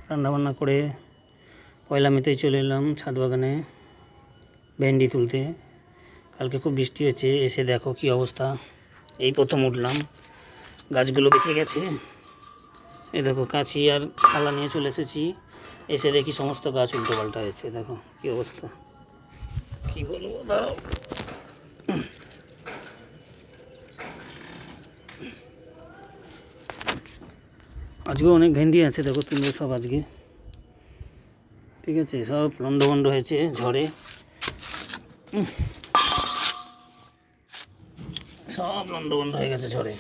রান্নাবান্না করে পয়লা মেতেই চলে এলাম ছাদ বাগানে ভেন্ডি তুলতে। কালকে খুব বৃষ্টি হয়েছে, এসে দেখো কি অবস্থা। এই প্রথম উঠলাম, গাছগুলো বেঁকে গেছে। এই দেখো কাঁচি আর থালা নিয়ে চলে এসেছি, এসে দেখি সমস্ত গাছ উল্টো পাল্টা হয়েছে। দেখো কি অবস্থা, কি বলবো দাঁড়াও। আজকে অনেক ভেন্ডি আছে, দেখো তুলবো সব আজকে। ঠিক আছে, সব লন্ডভন্ড হয়েছে ঝড়ে, সব লন্ডভন্ড হয়ে গেছে ঝড়ে।